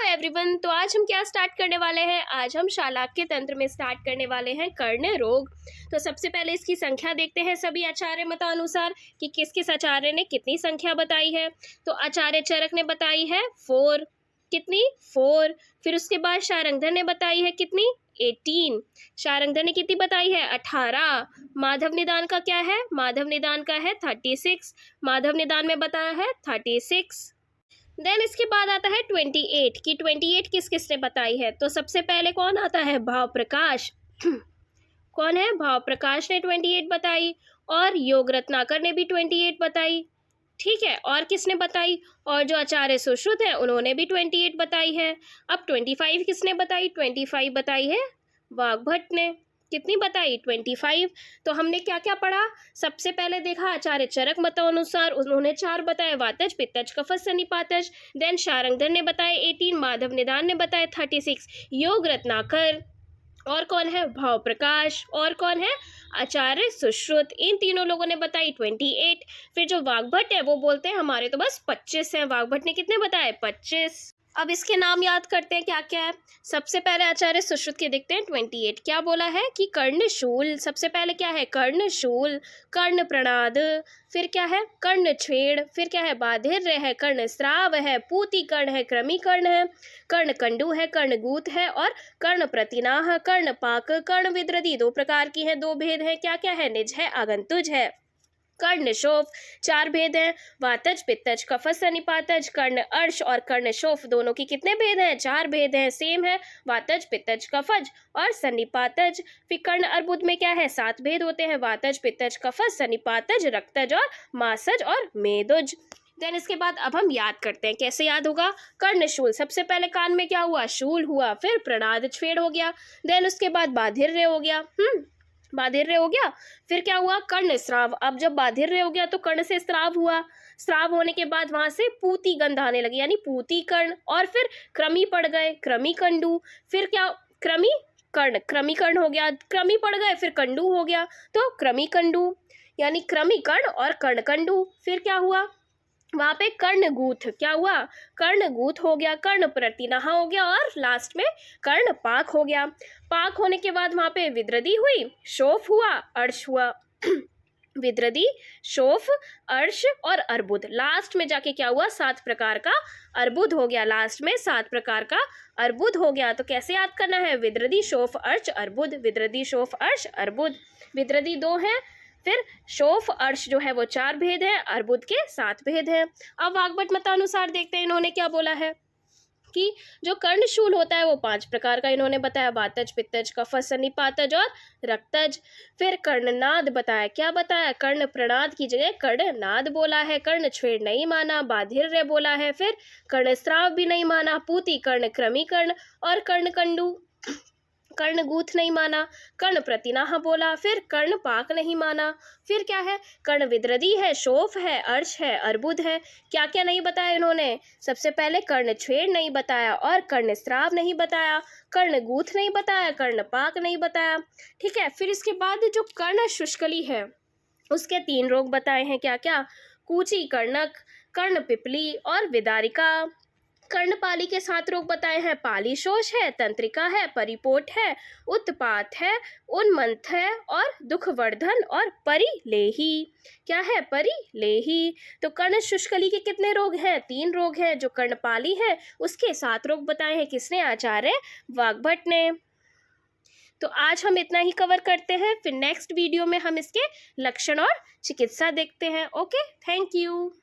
Everyone, तो आज हम क्या स्टार्ट करने वाले हैं। आज हम शालाक्य तंत्र में स्टार्ट करने वाले हैं कर्ण रोग। तो सबसे पहले इसकी संख्या देखते हैं सभी आचार्य मतानुसार कि किस किस आचार्य ने कितनी संख्या बताई है। तो आचार्य चरक ने बताई है 4। कितनी? 4। फिर उसके बाद शारंगधर ने बताई है कितनी? 18। शारंगधर ने कितनी बताई है? 18। माधव निदान का क्या है? माधव निदान का है 36। माधव निदान में बताया है 36। देन इसके बाद आता है 28 कि 28 किस किस ने बताई है। तो सबसे पहले कौन आता है? भाव प्रकाश। कौन है? भाव प्रकाश ने 28 बताई। और योग रत्नाकर ने भी 28 बताई। ठीक है, और किसने बताई? और जो आचार्य सुश्रुत है उन्होंने भी 28 बताई है। अब 25 किसने बताई? 25 बताई है वाग्भट ने। कितनी बताई? 25। तो हमने क्या क्या पढ़ा? सबसे पहले देखा आचार्य चरक मतानुसार उन्होंने 4 बताए, वातज पित्तज कफज सन्निपातज। देन शारंगधर ने बताए 18, माधव निदान ने बताए 36, योग रत्नाकर, और कौन है? भाव प्रकाश, और कौन है? आचार्य सुश्रुत। इन तीनों लोगों ने बताई 28। फिर जो वाग्भट है वो बोलते हैं हमारे तो बस 25 हैं। वाग्भट ने कितने बताए? 25। अब इसके नाम याद करते हैं क्या क्या है। सबसे पहले आचार्य सुश्रुत के देखते हैं 28 क्या बोला है कि कर्णशूल। सबसे पहले क्या है? कर्णशूल। कर्ण प्रणाद, फिर क्या है? कर्ण छेड़, फिर क्या है? बाधिर्य है, कर्ण स्राव है, पूति कर्ण है, क्रमी कर्ण है, कर्ण कंडू है, कर्णगूत है, और कर्ण प्रतिनाह, कर्ण पाक, कर्ण विद्रदी। 2 प्रकार की है, 2 भेद है। क्या क्या है? निज है, आगंतुज है। कर्णशोफ 4 भेद हैं। वातज पित्तज कफज सन्निपातज, कर्ण अर्श और कर्णशोफ दोनों की कितने भेद हैं? 4 भेद हैं। सेम है, वातज पित्तज कफज और सन्निपातज। फिर कर्ण अर्बुद में क्या है? 7 भेद होते हैं। वातज पित्तज कफज सन्निपातज, रक्तज और मासज और मेदुज। देन इसके बाद अब हम याद करते हैं। कैसे याद होगा? कर्णशूल, सबसे पहले कान में क्या हुआ? शूल हुआ। फिर प्रणाद छेड़ हो गया। देन उसके बाद बाधिर्य हो गया। बाधिर्य हो गया। फिर क्या हुआ? कर्ण स्राव। अब जब बाधिर्य हो गया तो कर्ण से स्राव हुआ। स्राव होने के बाद वहां से पूती गंध आने लगी, यानी पूती कर्ण। और फिर क्रमी पड़ गए, क्रमी कंडू। फिर क्या? क्रमी कर्ण, क्रमी कर्ण हो गया। क्रमी पड़ गए, फिर कंडू हो गया, तो क्रमी कंडू, यानी क्रमी कर्ण और कर्ण कंडू। फिर क्या हुआ? वहां पे कर्णगूथ। क्या हुआ? कर्णगूथ हो गया। कर्ण प्रतिनाह हो गया, और लास्ट में कर्ण पाक हो गया। पाक होने के बाद वहां पे विद्रदी हुई, शोफ हुआ, अर्श हुआ। विद्रदी, शोफ, अर्श और अर्बुद। लास्ट में जाके क्या हुआ? 7 प्रकार का अर्बुद हो गया। लास्ट में 7 प्रकार का अर्बुद हो गया। तो कैसे याद करना है? विद्रदी, शोफ, अर्श, अर्बुद। विद्रदी, शोफ, अर्श, अर्बुद। विद्रदी 2 है, फिर शोफ अर्श जो है वो 4 भेद है, अर्बुद के 7 भेद है। अब वाग्भट मतानुसार देखते हैं इन्होंने क्या बोला है कि जो कर्णशूल होता है वो 5 प्रकार का इन्होंने बताया, वातज पित्तज कफज सन्निपातज और रक्तज। फिर कर्णनाद बताया। क्या बताया? कर्ण प्रणाद की जगह कर्णनाद बोला है। कर्ण छेड़ नहीं माना, बाधिर्य बोला है, फिर कर्णस्राव भी नहीं माना, पूति कर्ण, क्रमी कर्ण और कर्ण कंडू, कर्णगूथ नहीं माना, कर्ण प्रतिनाह बोला, फिर कर्ण पाक नहीं माना। फिर क्या है? कर्ण विद्रदी है, शोफ है, अर्श है, अर्बुद है। क्या क्या नहीं बताया इन्होंने? सबसे पहले कर्ण छेड़ नहीं बताया, और कर्ण स्राव नहीं बताया, कर्णगूथ नहीं बताया, कर्ण पाक नहीं बताया। ठीक है, फिर इसके बाद जो कर्ण शुष्कली है उसके 3 रोग बताए हैं। क्या क्या? कूची कर्णक, कर्ण पिपली और विदारिका। कर्णपाली के 7 रोग बताए हैं। पालीशोष है, तंत्रिका है, परिपोट है, उत्पात है, उन्मंथ है, और दुखवर्धन और परिलेही। क्या है? परिलेही। तो कर्ण शुष्कली के कितने रोग हैं? 3 रोग हैं। जो कर्णपाली है उसके 7 रोग बताए हैं। किसने? आचार्य वाग्भट ने। तो आज हम इतना ही कवर करते हैं, फिर नेक्स्ट वीडियो में हम इसके लक्षण और चिकित्सा देखते हैं। Okay, thank you.